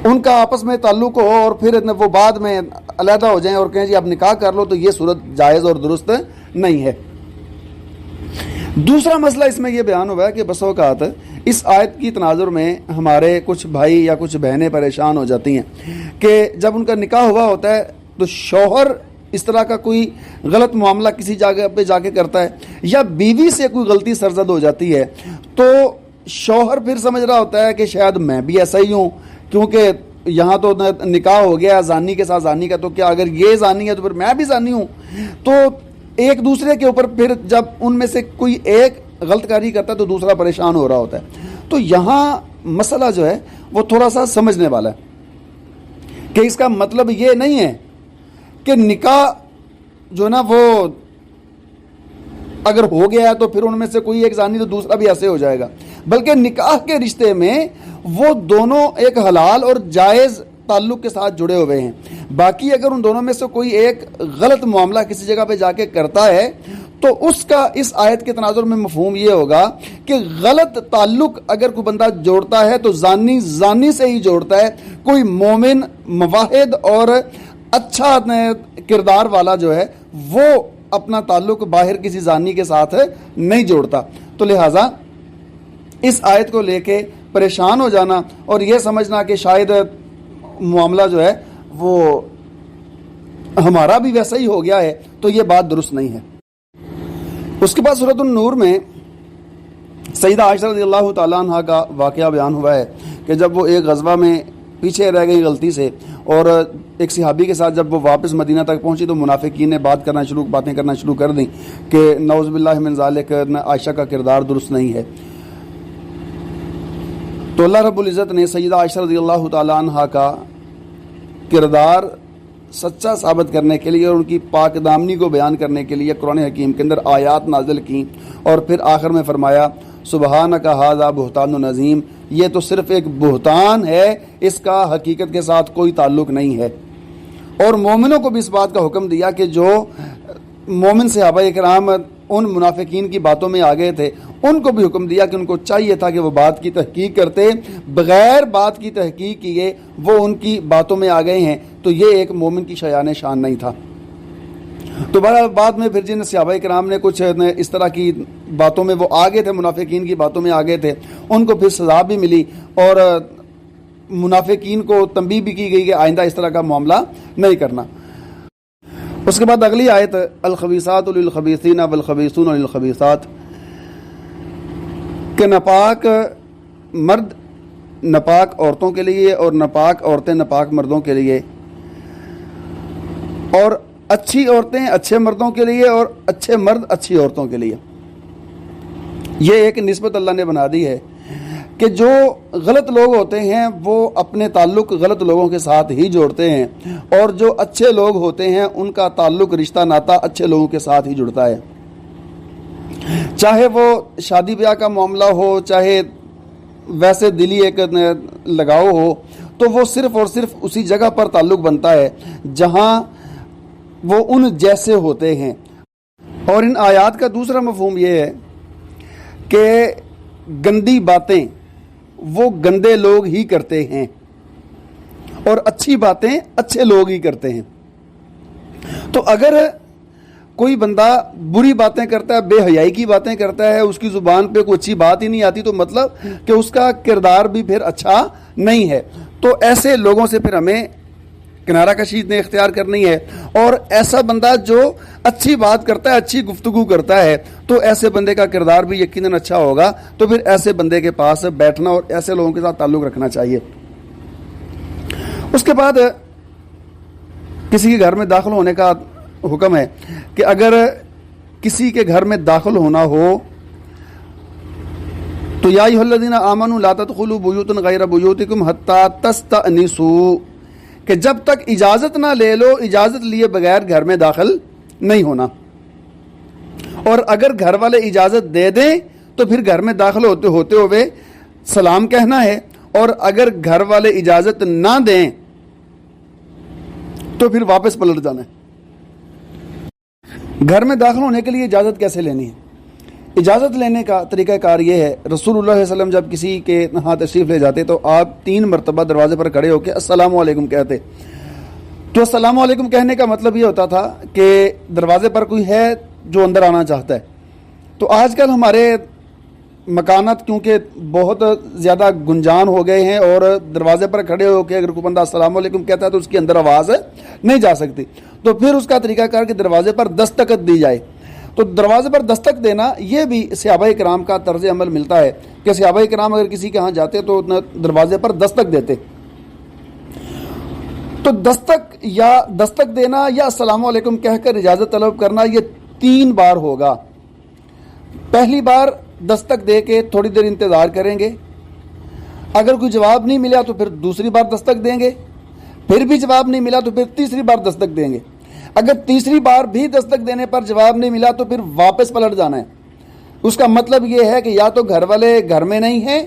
ان کا آپس میں تعلق ہو اور پھر وہ بعد میں علیحدہ ہو جائیں اور کہیں جی اب نکاح کر لو، تو یہ صورت جائز اور درست نہیں ہے۔ دوسرا مسئلہ اس میں یہ بیان ہوا ہے کہ بسا اوقات اس آیت کی تناظر میں ہمارے کچھ بھائی یا کچھ بہنیں پریشان ہو جاتی ہیں کہ جب ان کا نکاح ہوا ہوتا ہے تو شوہر اس طرح کا کوئی غلط معاملہ کسی جگہ پہ جا کے کرتا ہے، یا بیوی سے کوئی غلطی سرزد ہو جاتی ہے، تو شوہر پھر سمجھ رہا ہوتا ہے کہ شاید میں بھی ایسا ہی ہوں، کیونکہ یہاں تو نکاح ہو گیا زانی کے ساتھ زانی کا، تو کیا اگر یہ زانی ہے تو پھر میں بھی زانی ہوں۔ تو ایک دوسرے کے اوپر پھر جب ان میں سے کوئی ایک غلط کاری کرتا ہے تو دوسرا پریشان ہو رہا ہوتا ہے۔ تو یہاں مسئلہ جو ہے وہ تھوڑا سا سمجھنے والا ہے کہ اس کا مطلب یہ نہیں ہے کہ نکاح جو ہے نا وہ اگر ہو گیا ہے تو پھر ان میں سے کوئی ایک زانی تو دوسرا بھی ایسے ہو جائے گا، بلکہ نکاح کے رشتے میں وہ دونوں ایک حلال اور جائز تعلق کے ساتھ جڑے ہوئے ہیں۔ باقی اگر ان دونوں میں سے کوئی ایک غلط معاملہ کسی جگہ پہ جا کے کرتا ہے تو اس کا اس آیت کے تناظر میں مفہوم یہ ہوگا کہ غلط تعلق اگر کوئی بندہ جوڑتا ہے تو زانی سے ہی جوڑتا ہے، کوئی مومن مواحد اور اچھا کردار والا جو ہے وہ اپنا تعلق باہر کسی زانی کے ساتھ نہیں جوڑتا۔ تو لہٰذا اس آیت کو لے کے پریشان ہو جانا اور یہ سمجھنا کہ شاید معاملہ جو ہے وہ ہمارا بھی ویسا ہی ہو گیا ہے، تو یہ بات درست نہیں ہے۔ اس کے بعد سورۃ النور میں سیدہ عائشہ رضی اللہ تعالیٰ عنہ کا واقعہ بیان ہوا ہے کہ جب وہ ایک غزوہ میں پیچھے رہ گئی غلطی سے، اور ایک صحابی کے ساتھ جب وہ واپس مدینہ تک پہنچی تو منافقین نے باتیں کرنا شروع کر دیں کہ نعوذ باللہ من ذالک، عائشہ کا کردار درست نہیں ہے۔ تو اللہ رب العزت نے سیدہ عائشہ رضی اللہ تعالیٰ عنہ کا کردار سچا ثابت کرنے کے لیے اور ان کی پاک دامنی کو بیان کرنے کے لیے قرآن حکیم کے اندر آیات نازل کی، اور پھر آخر میں فرمایا سبحانک ھذا بہتان عظیم، یہ تو صرف ایک بہتان ہے، اس کا حقیقت کے ساتھ کوئی تعلق نہیں ہے۔ اور مومنوں کو بھی اس بات کا حکم دیا کہ جو مومن صحابہ کرام ان منافقین کی باتوں میں آ گئے تھے ان کو بھی حکم دیا کہ ان کو چاہیے تھا کہ وہ بات کی تحقیق کرتے، بغیر بات کی تحقیق کیے وہ ان کی باتوں میں آ گئے ہیں تو یہ ایک مومن کی شایان شان نہیں تھا۔ تو بعد میں پھر جن صحابہ کرام نے کچھ اس طرح کی باتوں میں وہ آگے تھے، منافقین کی باتوں میں آگے تھے، ان کو پھر سزا بھی ملی اور منافقین کو تنبیہ بھی کی گئی کہ آئندہ اس طرح کا معاملہ نہیں کرنا۔ اس کے بعد اگلی آیت الخبیثات للخبیثین والخبیثون للخبیثات، کہ ناپاک مرد ناپاک عورتوں کے لیے اور ناپاک عورتیں ناپاک مردوں کے لیے، اور اچھی عورتیں اچھے مردوں کے لیے اور اچھے مرد اچھی عورتوں کے لیے۔ یہ ایک نسبت اللہ نے بنا دی ہے کہ جو غلط لوگ ہوتے ہیں وہ اپنے تعلق غلط لوگوں کے ساتھ ہی جوڑتے ہیں، اور جو اچھے لوگ ہوتے ہیں ان کا تعلق رشتہ ناتا اچھے لوگوں کے ساتھ ہی جڑتا ہے، چاہے وہ شادی بیاہ کا معاملہ ہو، چاہے ویسے دلی ایک لگاؤ ہو، تو وہ صرف اور صرف اسی جگہ پر تعلق بنتا ہے جہاں وہ ان جیسے ہوتے ہیں۔ اور ان آیات کا دوسرا مفہوم یہ ہے کہ گندی باتیں وہ گندے لوگ ہی کرتے ہیں اور اچھی باتیں اچھے لوگ ہی کرتے ہیں۔ تو اگر کوئی بندہ بری باتیں کرتا ہے، بے حیائی کی باتیں کرتا ہے، اس کی زبان پہ کوئی اچھی بات ہی نہیں آتی، تو مطلب کہ اس کا کردار بھی پھر اچھا نہیں ہے. تو ایسے لوگوں سے پھر ہمیں کنارہ کشیدگی اختیار کرنی ہے. اور ایسا بندہ جو اچھی بات کرتا ہے، اچھی گفتگو کرتا ہے، تو ایسے بندے کا کردار بھی یقیناً اچھا ہوگا. تو پھر ایسے بندے کے پاس بیٹھنا اور ایسے لوگوں کے ساتھ تعلق رکھنا چاہیے. اس کے بعد کسی کے گھر میں داخل ہونے کا حکم ہے کہ اگر کسی کے گھر میں داخل ہونا ہو تو یا ایھا الذین آمنوا لا تدخلوا بیوتا غیر بیوتکم حتی تستأنسوا، کہ جب تک اجازت نہ لے لو، اجازت لیے بغیر گھر میں داخل نہیں ہونا. اور اگر گھر والے اجازت دے دیں تو پھر گھر میں داخل ہوتے ہوئے سلام کہنا ہے. اور اگر گھر والے اجازت نہ دیں تو پھر واپس پلٹ جانا ہے. گھر میں داخل ہونے کے لیے اجازت کیسے لینی ہے؟ اجازت لینے کا طریقہ کار یہ ہے، رسول اللہ صلی اللہ علیہ وسلم جب کسی کے ہاں تشریف لے جاتے تو آپ 3 مرتبہ دروازے پر کھڑے ہو کے السلام علیکم کہتے. تو السلام علیکم کہنے کا مطلب یہ ہوتا تھا کہ دروازے پر کوئی ہے جو اندر آنا چاہتا ہے. تو آج کل ہمارے مکانات کیونکہ بہت زیادہ گنجان ہو گئے ہیں اور دروازے پر کھڑے ہو کے اگر کوئی بندہ السلام علیکم کہتا ہے تو اس کے اندر آواز نہیں جا سکتی. تو پھر اس کا طریقہ کار کہ دروازے پر دستک دی جائے. تو دروازے پر دستک دینا یہ بھی صحابہ کرام کا طرز عمل ملتا ہے کہ صحابہ کرام اگر کسی کے ہاں جاتے تو دروازے پر دستک دیتے. تو دستک دینا یا السلام علیکم کہہ کر اجازت طلب کرنا یہ 3 بار ہوگا. پہلی بار دستک دے کے تھوڑی دیر انتظار کریں گے، اگر کوئی جواب نہیں ملا تو پھر دوسری بار دستک دیں گے، پھر بھی جواب نہیں ملا تو پھر تیسری بار دستک دیں گے. اگر تیسری بار بھی دستک دینے پر جواب نہیں ملا تو پھر واپس پلٹ جانا ہے. اس کا مطلب یہ ہے کہ یا تو گھر والے گھر میں نہیں ہیں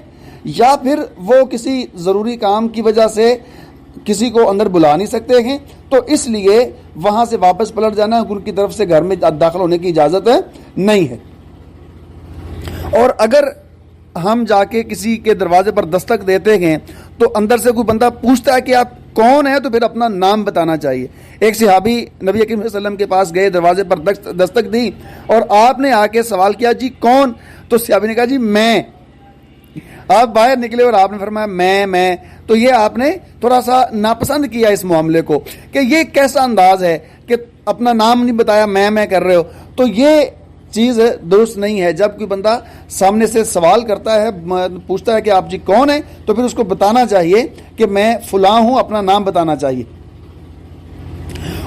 یا پھر وہ کسی ضروری کام کی وجہ سے کسی کو اندر بلا نہیں سکتے ہیں، تو اس لیے وہاں سے واپس پلٹ جانا ہے. ان کی طرف سے گھر میں داخل ہونے کی اجازت نہیں ہے. اور اگر ہم جا کے کسی کے دروازے پر دستک دیتے ہیں تو اندر سے کوئی بندہ پوچھتا ہے کہ آپ کون ہیں تو پھر اپنا نام بتانا چاہیے. ایک صحابی نبی کریم صلی اللہ علیہ وسلم کے پاس گئے، دروازے پر دستک دی اور آپ نے آ کے سوال کیا جی کون؟ تو صحابی نے کہا جی میں. آپ باہر نکلے اور آپ نے فرمایا میں. تو یہ آپ نے تھوڑا سا ناپسند کیا اس معاملے کو کہ یہ کیسا انداز ہے کہ اپنا نام نہیں بتایا میں کر رہے ہو. تو یہ چیز درست نہیں ہے. جب کوئی بندہ سامنے سے سوال کرتا ہے، پوچھتا ہے کہ آپ جی کون ہیں، تو پھر اس کو بتانا چاہیے کہ میں فلاں ہوں، اپنا نام بتانا چاہیے.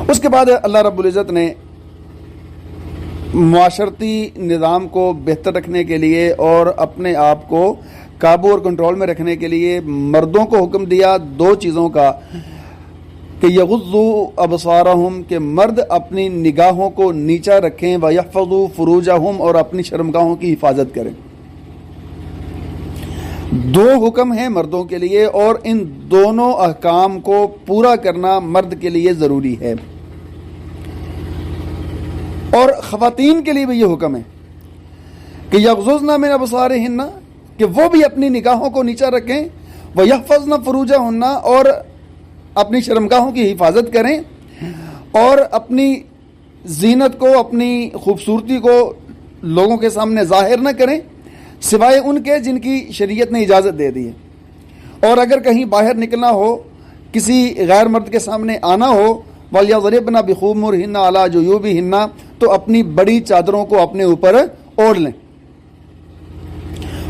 اس کے بعد اللہ رب العزت نے معاشرتی نظام کو بہتر رکھنے کے لیے اور اپنے آپ کو قابو اور کنٹرول میں رکھنے کے لیے مردوں کو حکم دیا 2 چیزوں کا کہ یغضوا ابصارہم، کہ مرد اپنی نگاہوں کو نیچا رکھیں، ویحفظوا فروجہم، اور اپنی شرمگاہوں کی حفاظت کریں. 2 حکم ہیں مردوں کے لیے اور ان دونوں احکام کو پورا کرنا مرد کے لیے ضروری ہے. اور خواتین کے لیے بھی یہ حکم ہے کہ یغضضن من ابصارہن، کہ وہ بھی اپنی نگاہوں کو نیچا رکھیں، ویحفظن فروجہن، اور اپنی شرمگاہوں کی حفاظت کریں اور اپنی زینت کو، اپنی خوبصورتی کو لوگوں کے سامنے ظاہر نہ کریں سوائے ان کے جن کی شریعت نے اجازت دے دی ہے. اور اگر کہیں باہر نکلنا ہو، کسی غیر مرد کے سامنے آنا ہو، وَلْيَضْرِبْنَ بِخُمُرِهِنَّ عَلَىٰ جُيُوبِهِنَّ، تو اپنی بڑی چادروں کو اپنے اوپر اوڑھ لیں.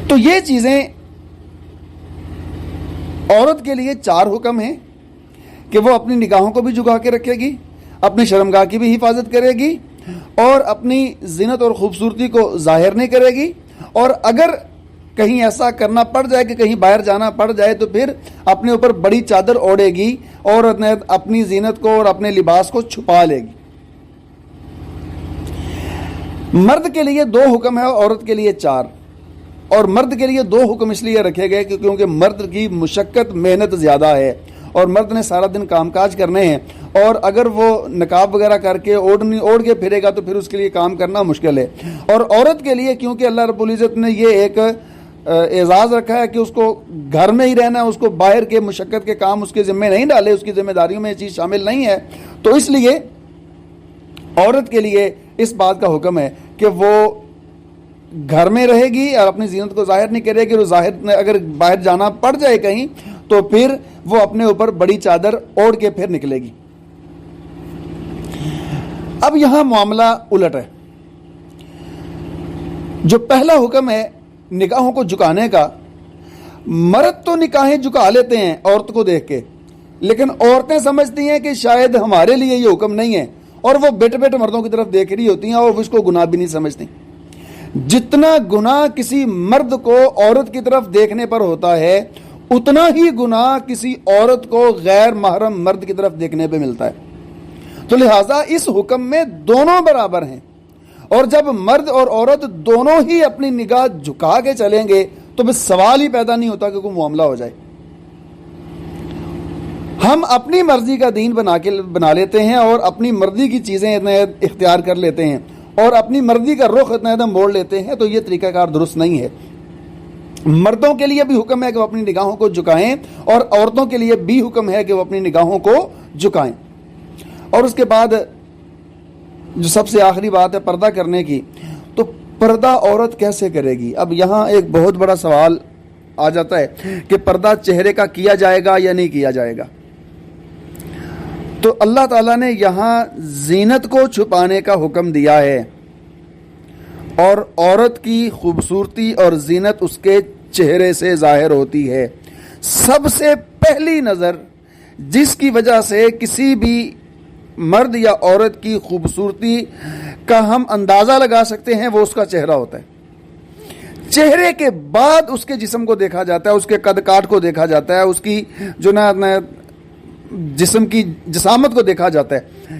تو یہ چیزیں عورت کے لیے 4 حکم ہیں کہ وہ اپنی نگاہوں کو بھی جھکا کے رکھے گی، اپنی شرمگاہ کی بھی حفاظت کرے گی اور اپنی زینت اور خوبصورتی کو ظاہر نہیں کرے گی. اور اگر کہیں ایسا کرنا پڑ جائے کہ کہیں باہر جانا پڑ جائے تو پھر اپنے اوپر بڑی چادر اوڑھے گی اور اپنی زینت کو اور اپنے لباس کو چھپا لے گی. مرد کے لیے 2 حکم ہے، عورت کے لیے 4. اور مرد کے لیے 2 حکم اس لیے رکھے گئے کیونکہ مرد کی مشقت محنت زیادہ ہے اور مرد نے سارا دن کام کاج کرنے ہیں، اور اگر وہ نقاب وغیرہ کر کے اوڑھ کے پھرے گا تو پھر اس کے لیے کام کرنا مشکل ہے. اور عورت کے لیے کیونکہ اللہ رب العزت نے یہ ایک اعزاز رکھا ہے کہ اس کو گھر میں ہی رہنا ہے، اس کو باہر کے مشقت کے کام اس کے ذمہ نہیں ڈالے، اس کی ذمہ داریوں میں یہ چیز شامل نہیں ہے، تو اس لیے عورت کے لیے اس بات کا حکم ہے کہ وہ گھر میں رہے گی اور اپنی زینت کو ظاہر نہیں کرے گی، اور اگر باہر جانا پڑ جائے کہیں تو پھر وہ اپنے اوپر بڑی چادر اوڑھ کے پھر نکلے گی۔ اب یہاں معاملہ الٹ ہے۔ جو پہلا حکم ہے نگاہوں کو جھکانے کا، مرد تو نگاہیں جھکا لیتے ہیں عورت کو دیکھ کے، لیکن عورتیں سمجھتی ہیں کہ شاید ہمارے لیے یہ حکم نہیں ہے، اور وہ بیٹے بیٹے مردوں کی طرف دیکھ رہی ہوتی ہیں اور اس کو گناہ بھی نہیں سمجھتی۔ جتنا گناہ کسی مرد کو عورت کی طرف دیکھنے پر ہوتا ہے، اتنا ہی گناہ کسی عورت کو غیر محرم مرد کی طرف دیکھنے پہ ملتا ہے۔ تو لہٰذا اس حکم میں دونوں برابر ہیں، اور جب مرد اور عورت دونوں ہی اپنی نگاہ جھکا کے چلیں گے تو بس سوال ہی پیدا نہیں ہوتا کہ کوئی معاملہ ہو جائے۔ ہم اپنی مرضی کا دین بنا لیتے ہیں اور اپنی مرضی کی چیزیں اختیار کر لیتے ہیں اور اپنی مرضی کا رخ اتنا موڑ لیتے ہیں، تو یہ طریقہ کار درست نہیں ہے۔ مردوں کے لیے بھی حکم ہے کہ وہ اپنی نگاہوں کو جھکائیں، اور عورتوں کے لیے بھی حکم ہے کہ وہ اپنی نگاہوں کو جھکائیں۔ اور اس کے بعد جو سب سے آخری بات ہے پردہ کرنے کی، تو پردہ عورت کیسے کرے گی؟ اب یہاں ایک بہت بڑا سوال آ جاتا ہے کہ پردہ چہرے کا کیا جائے گا یا نہیں کیا جائے گا۔ تو اللہ تعالیٰ نے یہاں زینت کو چھپانے کا حکم دیا ہے، اور عورت کی خوبصورتی اور زینت اس کے چہرے سے ظاہر ہوتی ہے۔ سب سے پہلی نظر جس کی وجہ سے کسی بھی مرد یا عورت کی خوبصورتی کا ہم اندازہ لگا سکتے ہیں وہ اس کا چہرہ ہوتا ہے۔ چہرے کے بعد اس کے جسم کو دیکھا جاتا ہے، اس کے قد کاٹ کو دیکھا جاتا ہے، اس کی جو جسم کی جسامت کو دیکھا جاتا ہے۔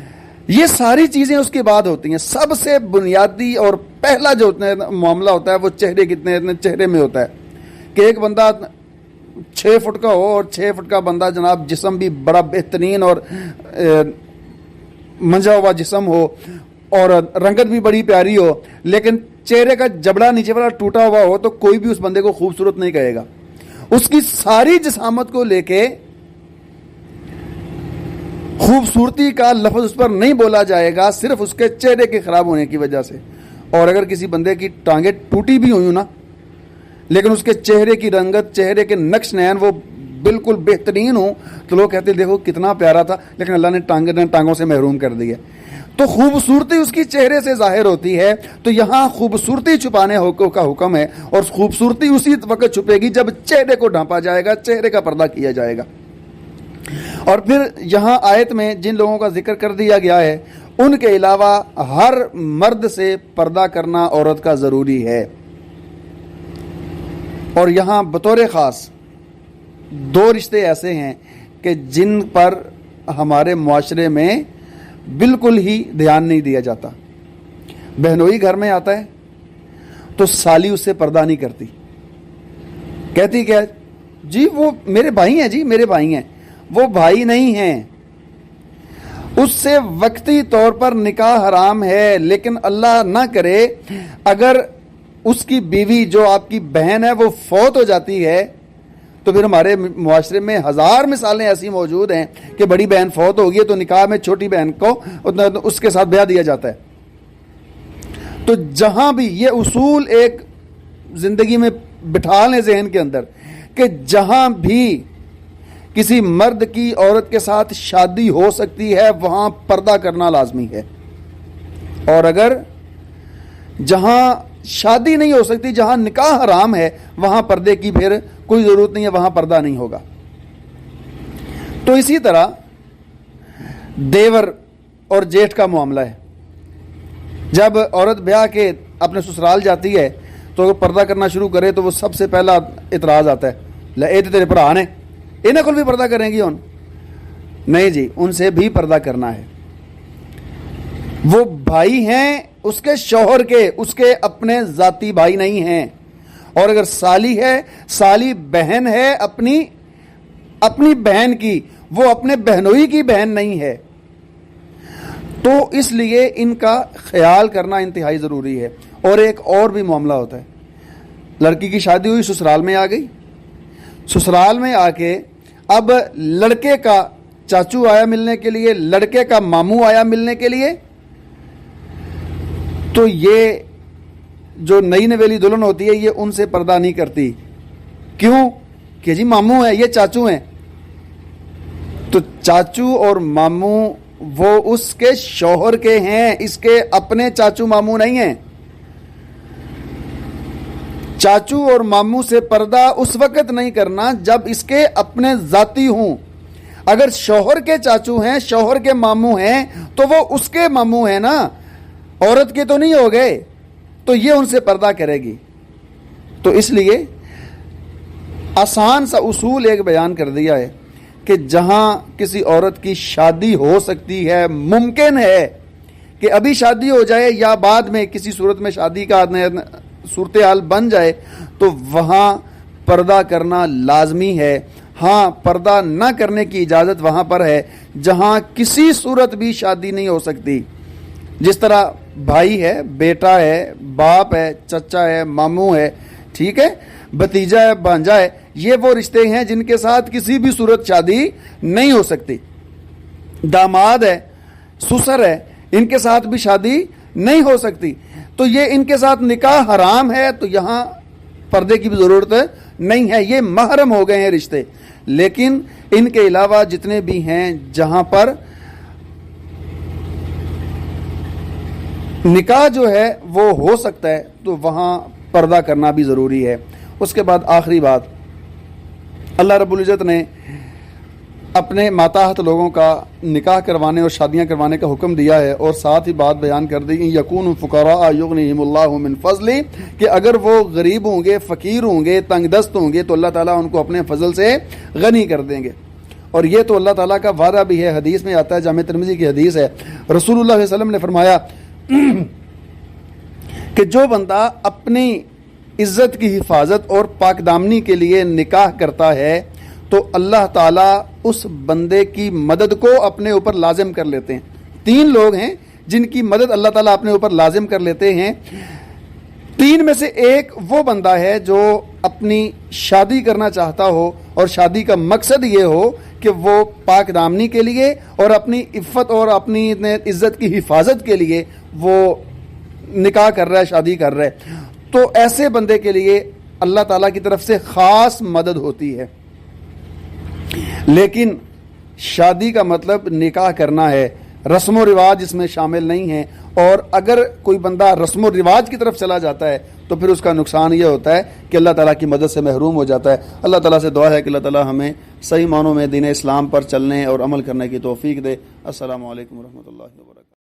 یہ ساری چیزیں اس کے بعد ہوتی ہیں۔ سب سے بنیادی اور پہلا جو معاملہ ہوتا ہے وہ چہرے میں ہوتا ہے کہ ایک بندہ 6 فٹ کا ہو، اور 6 فٹ کا بندہ جناب جسم بھی بڑا بہترین اور منجا ہوا جسم ہو، اور رنگت بھی بڑی پیاری ہو، لیکن چہرے کا جبڑا نیچے والا ٹوٹا ہوا ہو تو کوئی بھی اس بندے کو خوبصورت نہیں کہے گا۔ اس کی ساری جسامت کو لے کے خوبصورتی کا لفظ اس پر نہیں بولا جائے گا، صرف اس کے چہرے کے خراب ہونے کی وجہ سے۔ اور اگر کسی بندے کی ٹانگیں ٹوٹی بھی ہوئی نا، لیکن اس کے چہرے کی رنگت، چہرے کے نقش نین وہ بالکل بہترین ہوں، تو لوگ کہتے ہیں دیکھو کتنا پیارا تھا، لیکن اللہ نے ٹانگوں سے محروم کر دیا۔ تو خوبصورتی اس کی چہرے سے ظاہر ہوتی ہے۔ تو یہاں خوبصورتی چھپانے کا حکم ہے، اور خوبصورتی اسی وقت چھپے گی جب چہرے کو ڈھانپا جائے گا، چہرے کا پردہ کیا جائے گا۔ اور پھر یہاں آیت میں جن لوگوں کا ذکر کر دیا گیا ہے ان کے علاوہ ہر مرد سے پردہ کرنا عورت کا ضروری ہے۔ اور یہاں بطور خاص 2 رشتے ایسے ہیں کہ جن پر ہمارے معاشرے میں بالکل ہی دھیان نہیں دیا جاتا۔ بہنوئی گھر میں آتا ہے تو سالی اس سے پردہ نہیں کرتی، کہتی کیا جی وہ میرے بھائی ہیں، جی میرے بھائی ہیں۔ وہ بھائی نہیں ہیں، اس سے وقتی طور پر نکاح حرام ہے، لیکن اللہ نہ کرے اگر اس کی بیوی جو آپ کی بہن ہے وہ فوت ہو جاتی ہے، تو پھر ہمارے معاشرے میں 1000 مثالیں ایسی موجود ہیں کہ بڑی بہن فوت ہوگی ہے تو نکاح میں چھوٹی بہن کو اس کے ساتھ بیاہ دیا جاتا ہے۔ تو جہاں بھی یہ اصول ایک زندگی میں بٹھا لیں ذہن کے اندر کہ جہاں بھی کسی مرد کی عورت کے ساتھ شادی ہو سکتی ہے وہاں پردہ کرنا لازمی ہے، اور اگر جہاں شادی نہیں ہو سکتی، جہاں نکاح حرام ہے، وہاں پردے کی پھر کوئی ضرورت نہیں ہے، وہاں پردہ نہیں ہوگا۔ تو اسی طرح دیور اور جیٹھ کا معاملہ ہے۔ جب عورت بیاہ کے اپنے سسرال جاتی ہے تو اگر پردہ کرنا شروع کرے تو وہ سب سے پہلا اعتراض آتا ہے، لے تیرے بھرا نے انہیں کو بھی پردہ کریں گی؟ نہیں جی، ان سے بھی پردہ کرنا ہے۔ وہ بھائی ہیں اس کے شوہر کے، اس کے اپنے ذاتی بھائی نہیں ہیں۔ اور اگر سالی ہے، سالی بہن ہے اپنی بہن کی، وہ اپنے بہنوئی کی بہن نہیں ہے۔ تو اس لیے ان کا خیال کرنا انتہائی ضروری ہے۔ اور ایک اور بھی معاملہ ہوتا ہے، لڑکی کی شادی ہوئی، سسرال میں آ گئی، سسرال میں آ کے اب لڑکے کا چاچو آیا ملنے کے لیے، لڑکے کا ماموں آیا ملنے کے لیے، تو یہ جو نئی نویلی دلہن ہوتی ہے یہ ان سے پردہ نہیں کرتی. کیوں؟ کہ جی ماموں ہیں، یہ چاچو ہیں. تو چاچو اور ماموں وہ اس کے شوہر کے ہیں، اس کے اپنے چاچو ماموں نہیں ہیں. چاچو اور ماموں سے پردہ اس وقت نہیں کرنا جب اس کے اپنے ذاتی ہوں. اگر شوہر کے چاچو ہیں، شوہر کے ماموں ہیں، تو وہ اس کے ماموں ہیں نا، عورت کے تو نہیں ہو گئے. تو یہ ان سے پردہ کرے گی. تو اس لیے آسان سا اصول ایک بیان کر دیا ہے کہ جہاں کسی عورت کی شادی ہو سکتی ہے، ممکن ہے کہ ابھی شادی ہو جائے یا بعد میں کسی صورت میں شادی کا صورتحال بن جائے، تو وہاں پردہ کرنا لازمی ہے. ہاں، پردہ نہ کرنے کی اجازت وہاں پر ہے جہاں کسی صورت بھی شادی نہیں ہو سکتی. جس طرح بھائی ہے، بیٹا ہے، باپ ہے، چچا ہے، ماموں ہے، ٹھیک ہے، بھتیجا ہے، بھانجا ہے. یہ وہ رشتے ہیں جن کے ساتھ کسی بھی صورت شادی نہیں ہو سکتی. داماد ہے، سسر ہے، ان کے ساتھ بھی شادی نہیں ہو سکتی. تو یہ ان کے ساتھ نکاح حرام ہے، تو یہاں پردے کی بھی ضرورت نہیں ہے. یہ محرم ہو گئے ہیں رشتے. لیکن ان کے علاوہ جتنے بھی ہیں جہاں پر نکاح جو ہے وہ ہو سکتا ہے، تو وہاں پردہ کرنا بھی ضروری ہے. اس کے بعد آخری بات، اللہ رب العزت نے اپنے ماتحت لوگوں کا نکاح کروانے اور شادیاں کروانے کا حکم دیا ہے، اور ساتھ ہی بات بیان کر دی یکون فقراء یغنیہم اللہ من فضلہ، کہ اگر وہ غریب ہوں گے، فقیر ہوں گے، تنگ دست ہوں گے، تو اللہ تعالیٰ ان کو اپنے فضل سے غنی کر دیں گے. اور یہ تو اللہ تعالیٰ کا وعدہ بھی ہے. حدیث میں آتا ہے، جامع ترمذی کی حدیث ہے، رسول اللہ صلی اللہ علیہ وسلم نے فرمایا کہ جو بندہ اپنی عزت کی حفاظت اور پاک دامنی کے لیے نکاح کرتا ہے تو اللہ تعالیٰ اس بندے کی مدد کو اپنے اوپر لازم کر لیتے ہیں. 3 لوگ ہیں جن کی مدد اللہ تعالیٰ اپنے اوپر لازم کر لیتے ہیں. 3 میں سے ایک وہ بندہ ہے جو اپنی شادی کرنا چاہتا ہو اور شادی کا مقصد یہ ہو کہ وہ پاک دامنی کے لیے اور اپنی عفت اور اپنی عزت کی حفاظت کے لیے وہ نکاح کر رہا ہے، شادی کر رہا ہے. تو ایسے بندے کے لیے اللہ تعالیٰ کی طرف سے خاص مدد ہوتی ہے. لیکن شادی کا مطلب نکاح کرنا ہے، رسم و رواج اس میں شامل نہیں ہیں. اور اگر کوئی بندہ رسم و رواج کی طرف چلا جاتا ہے تو پھر اس کا نقصان یہ ہوتا ہے کہ اللہ تعالیٰ کی مدد سے محروم ہو جاتا ہے. اللہ تعالیٰ سے دعا ہے کہ اللہ تعالیٰ ہمیں صحیح معنوں میں دین اسلام پر چلنے اور عمل کرنے کی توفیق دے. السلام علیکم ورحمۃ اللہ وبرکاتہ.